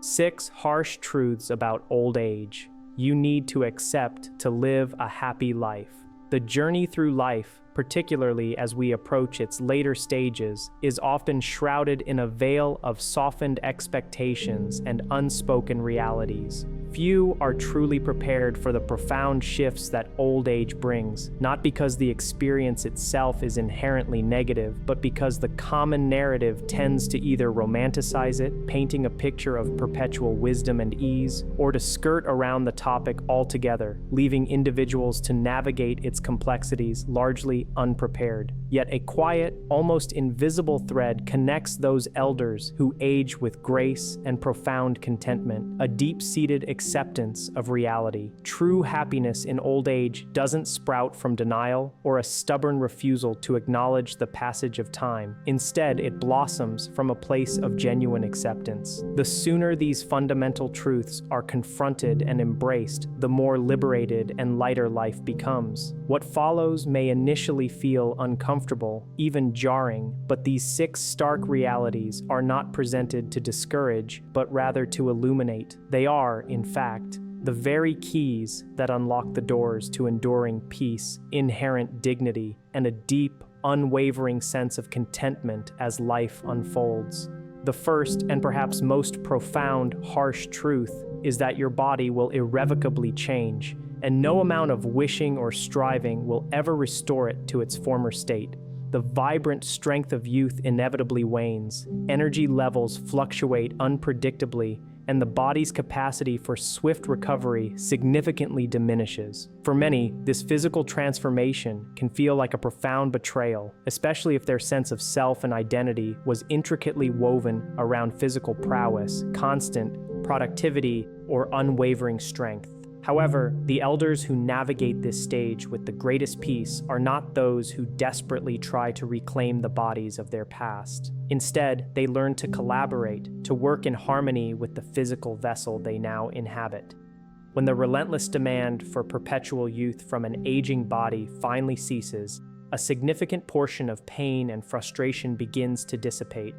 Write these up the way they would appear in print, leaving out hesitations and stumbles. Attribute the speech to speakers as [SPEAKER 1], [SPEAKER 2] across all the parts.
[SPEAKER 1] 6 harsh truths about old age you need to accept to live a happy life. The journey through life, particularly as we approach its later stages, is often shrouded in a veil of softened expectations and unspoken realities. Few are truly prepared for the profound shifts that old age brings, not because the experience itself is inherently negative, but because the common narrative tends to either romanticize it, painting a picture of perpetual wisdom and ease, or to skirt around the topic altogether, leaving individuals to navigate its complexities largely unprepared. Yet a quiet, almost invisible thread connects those elders who age with grace and profound contentment, a deep-seated acceptance of reality. True happiness in old age doesn't sprout from denial or a stubborn refusal to acknowledge the passage of time. Instead, it blossoms from a place of genuine acceptance. The sooner these fundamental truths are confronted and embraced, the more liberated and lighter life becomes. What follows may initially feel uncomfortable, even jarring, but these 6 stark realities are not presented to discourage, but rather to illuminate. They are, in fact, the very keys that unlock the doors to enduring peace, inherent dignity, and a deep, unwavering sense of contentment as life unfolds. The first and perhaps most profound, harsh truth is that your body will irrevocably change, and no amount of wishing or striving will ever restore it to its former state. The vibrant strength of youth inevitably wanes, energy levels fluctuate unpredictably, and the body's capacity for swift recovery significantly diminishes. For many, this physical transformation can feel like a profound betrayal, especially if their sense of self and identity was intricately woven around physical prowess, constant productivity, or unwavering strength. However, the elders who navigate this stage with the greatest peace are not those who desperately try to reclaim the bodies of their past. Instead, they learn to collaborate, to work in harmony with the physical vessel they now inhabit. When the relentless demand for perpetual youth from an aging body finally ceases, a significant portion of pain and frustration begins to dissipate.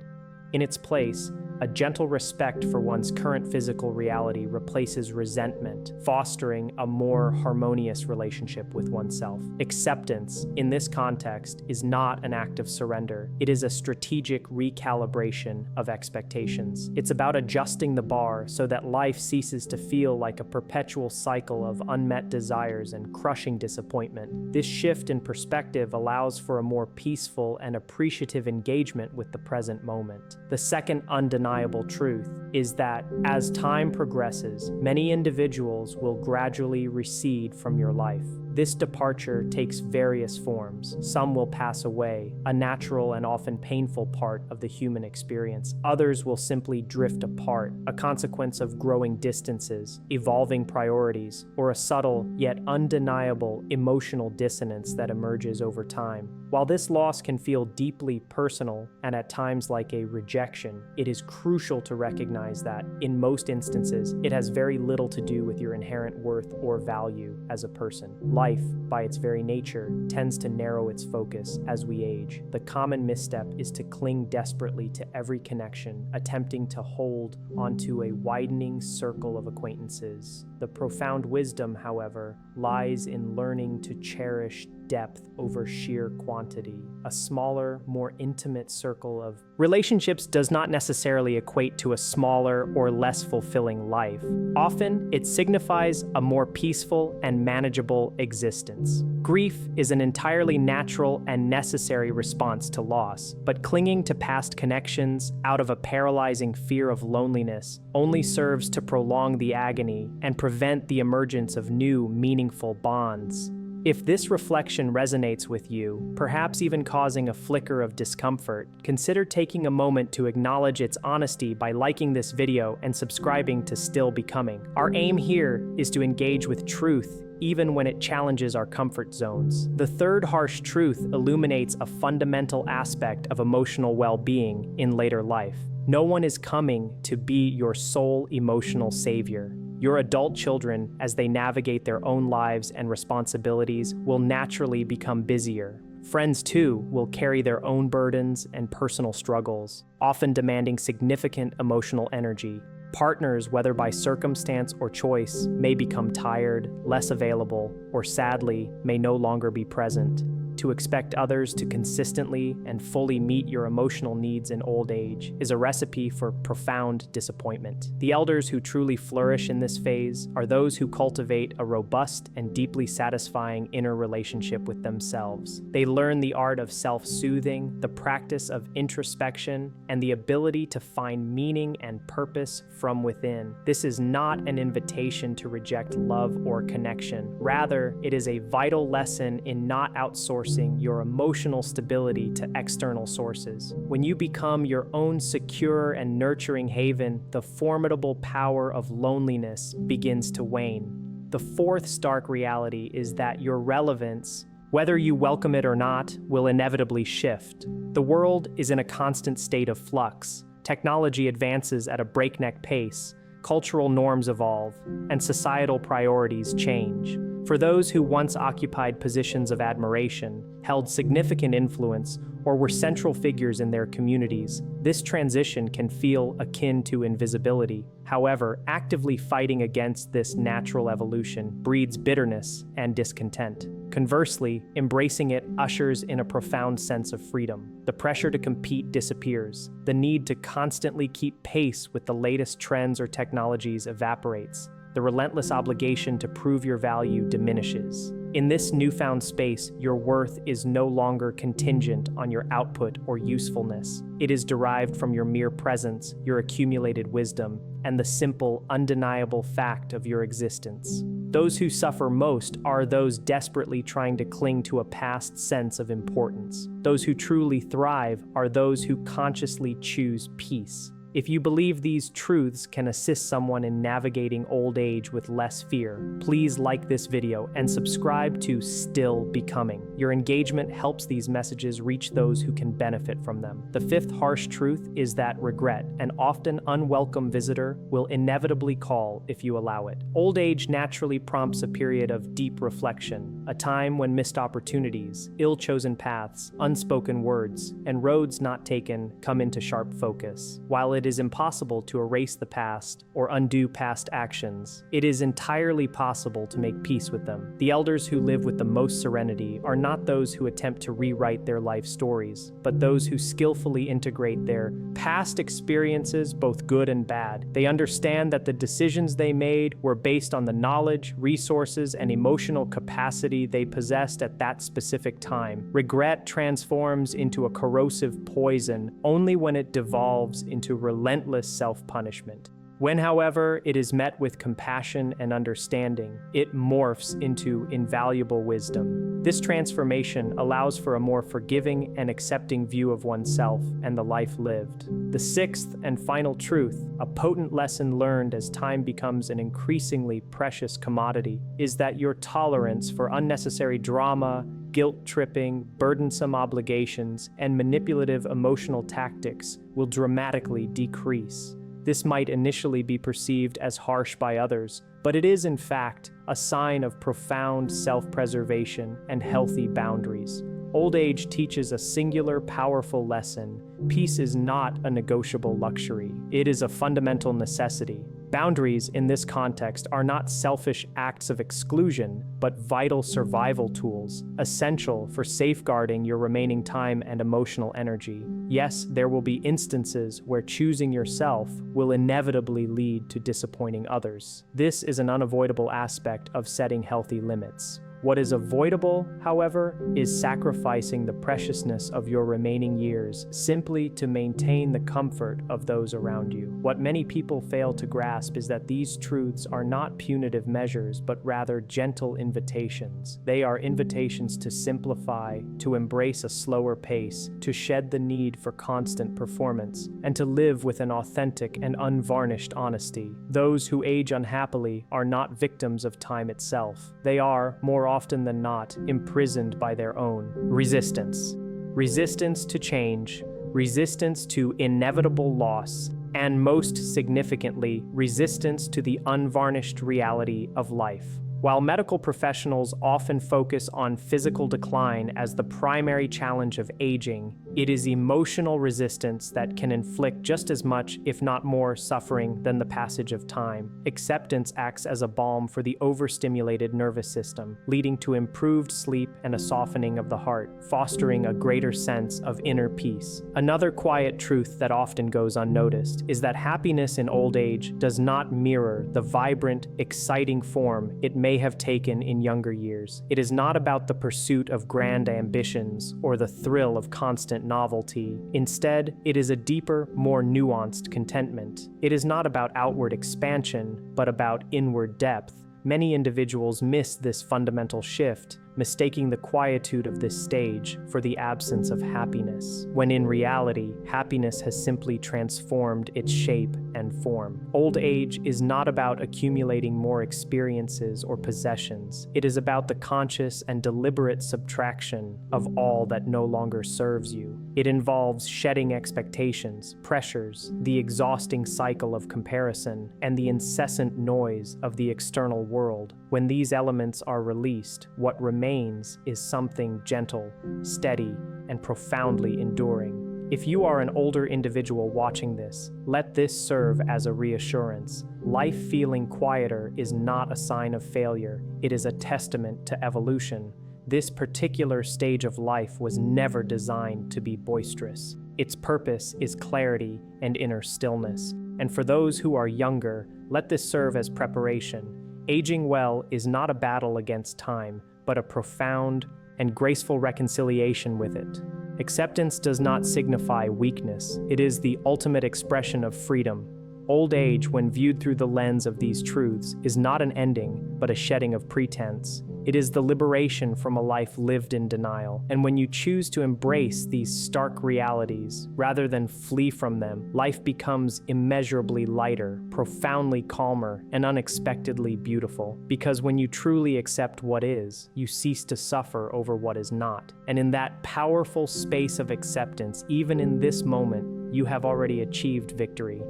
[SPEAKER 1] In its place, a gentle respect for one's current physical reality replaces resentment, fostering a more harmonious relationship with oneself. Acceptance, in this context, is not an act of surrender. It is a strategic recalibration of expectations. It's about adjusting the bar so that life ceases to feel like a perpetual cycle of unmet desires and crushing disappointment. This shift in perspective allows for a more peaceful and appreciative engagement with the present moment. The second undeniable truth is that as time progresses, many individuals will gradually recede from your life. This departure takes various forms. Some will pass away, a natural and often painful part of the human experience. Others will simply drift apart, a consequence of growing distances, evolving priorities, or a subtle yet undeniable emotional dissonance that emerges over time. While this loss can feel deeply personal and at times like a rejection, it is crucial to recognize that, in most instances, it has very little to do with your inherent worth or value as a person. Life, by its very nature, tends to narrow its focus as we age. The common misstep is to cling desperately to every connection, attempting to hold onto a widening circle of acquaintances. The profound wisdom, however, lies in learning to cherish depth over sheer quantity. A smaller, more intimate circle of relationships does not necessarily equate to a smaller or less fulfilling life. Often, it signifies a more peaceful and manageable existence. Grief is an entirely natural and necessary response to loss, but clinging to past connections out of a paralyzing fear of loneliness only serves to prolong the agony and prevent the emergence of new, meaningful bonds. If this reflection resonates with you, perhaps even causing a flicker of discomfort, consider taking a moment to acknowledge its honesty by liking this video and subscribing to Still Becoming. Our aim here is to engage with truth, even when it challenges our comfort zones. The third harsh truth illuminates a fundamental aspect of emotional well-being in later life. No one is coming to be your sole emotional savior. Your adult children, as they navigate their own lives and responsibilities, will naturally become busier. Friends, too, will carry their own burdens and personal struggles, often demanding significant emotional energy. Partners, whether by circumstance or choice, may become tired, less available, or sadly, may no longer be present. To expect others to consistently and fully meet your emotional needs in old age is a recipe for profound disappointment. The elders who truly flourish in this phase are those who cultivate a robust and deeply satisfying inner relationship with themselves. They learn the art of self-soothing, the practice of introspection, and the ability to find meaning and purpose from within. This is not an invitation to reject love or connection. Rather, it is a vital lesson in not outsourcing your emotional stability to external sources. When you become your own secure and nurturing haven, the formidable power of loneliness begins to wane. The fourth stark reality is that your relevance, whether you welcome it or not, will inevitably shift. The world is in a constant state of flux. Technology advances at a breakneck pace, cultural norms evolve, and societal priorities change. For those who once occupied positions of admiration, held significant influence, or were central figures in their communities, this transition can feel akin to invisibility. However, actively fighting against this natural evolution breeds bitterness and discontent. Conversely, embracing it ushers in a profound sense of freedom. The pressure to compete disappears. The need to constantly keep pace with the latest trends or technologies evaporates. The relentless obligation to prove your value diminishes. In this newfound space, your worth is no longer contingent on your output or usefulness. It is derived from your mere presence, your accumulated wisdom, and the simple, undeniable fact of your existence. Those who suffer most are those desperately trying to cling to a past sense of importance. Those who truly thrive are those who consciously choose peace. If you believe these truths can assist someone in navigating old age with less fear, please like this video and subscribe to Still Becoming. Your engagement helps these messages reach those who can benefit from them. The fifth harsh truth is that regret, an often unwelcome visitor, will inevitably call if you allow it. Old age naturally prompts a period of deep reflection, a time when missed opportunities, ill-chosen paths, unspoken words, and roads not taken come into sharp focus. While it is impossible to erase the past or undo past actions, it is entirely possible to make peace with them. The elders who live with the most serenity are not those who attempt to rewrite their life stories, but those who skillfully integrate their past experiences, both good and bad. They understand that the decisions they made were based on the knowledge, resources, and emotional capacity they possessed at that specific time. Regret transforms into a corrosive poison only when it devolves into relentless self-punishment. When, however, it is met with compassion and understanding, it morphs into invaluable wisdom. This transformation allows for a more forgiving and accepting view of oneself and the life lived. The sixth and final truth, a potent lesson learned as time becomes an increasingly precious commodity, is that your tolerance for unnecessary drama, guilt-tripping, burdensome obligations, and manipulative emotional tactics will dramatically decrease. This might initially be perceived as harsh by others, but it is in fact a sign of profound self-preservation and healthy boundaries. Old age teaches a singular, powerful lesson. Peace is not a negotiable luxury. It is a fundamental necessity. Boundaries in this context are not selfish acts of exclusion, but vital survival tools, essential for safeguarding your remaining time and emotional energy. Yes, there will be instances where choosing yourself will inevitably lead to disappointing others. This is an unavoidable aspect of setting healthy limits. What is avoidable, however, is sacrificing the preciousness of your remaining years simply to maintain the comfort of those around you. What many people fail to grasp is that these truths are not punitive measures, but rather gentle invitations. They are invitations to simplify, to embrace a slower pace, to shed the need for constant performance, and to live with an authentic and unvarnished honesty. Those who age unhappily are not victims of time itself. They are, more often than not, imprisoned by their own resistance. Resistance to change, resistance to inevitable loss, and most significantly, resistance to the unvarnished reality of life. While medical professionals often focus on physical decline as the primary challenge of aging, it is emotional resistance that can inflict just as much, if not more, suffering than the passage of time. Acceptance acts as a balm for the overstimulated nervous system, leading to improved sleep and a softening of the heart, fostering a greater sense of inner peace. Another quiet truth that often goes unnoticed is that happiness in old age does not mirror the vibrant, exciting form it may have taken in younger years. It is not about the pursuit of grand ambitions or the thrill of constant novelty. Instead, it is a deeper, more nuanced contentment. It is not about outward expansion, but about inward depth. Many individuals miss this fundamental shift, mistaking the quietude of this stage for the absence of happiness, when in reality, happiness has simply transformed its shape and form. Old age is not about accumulating more experiences or possessions. It is about the conscious and deliberate subtraction of all that no longer serves you. It involves shedding expectations, pressures, the exhausting cycle of comparison, and the incessant noise of the external world. When these elements are released, what remains is something gentle, steady, and profoundly enduring. If you are an older individual watching this, let this serve as a reassurance. Life feeling quieter is not a sign of failure. It is a testament to evolution. This particular stage of life was never designed to be boisterous. Its purpose is clarity and inner stillness. And for those who are younger, let this serve as preparation. Aging well is not a battle against time, but a profound and graceful reconciliation with it. Acceptance does not signify weakness. It is the ultimate expression of freedom. Old age, when viewed through the lens of these truths, is not an ending, but a shedding of pretense. It is the liberation from a life lived in denial. And when you choose to embrace these stark realities, rather than flee from them, life becomes immeasurably lighter, profoundly calmer, and unexpectedly beautiful. Because when you truly accept what is, you cease to suffer over what is not. And in that powerful space of acceptance, even in this moment, you have already achieved victory.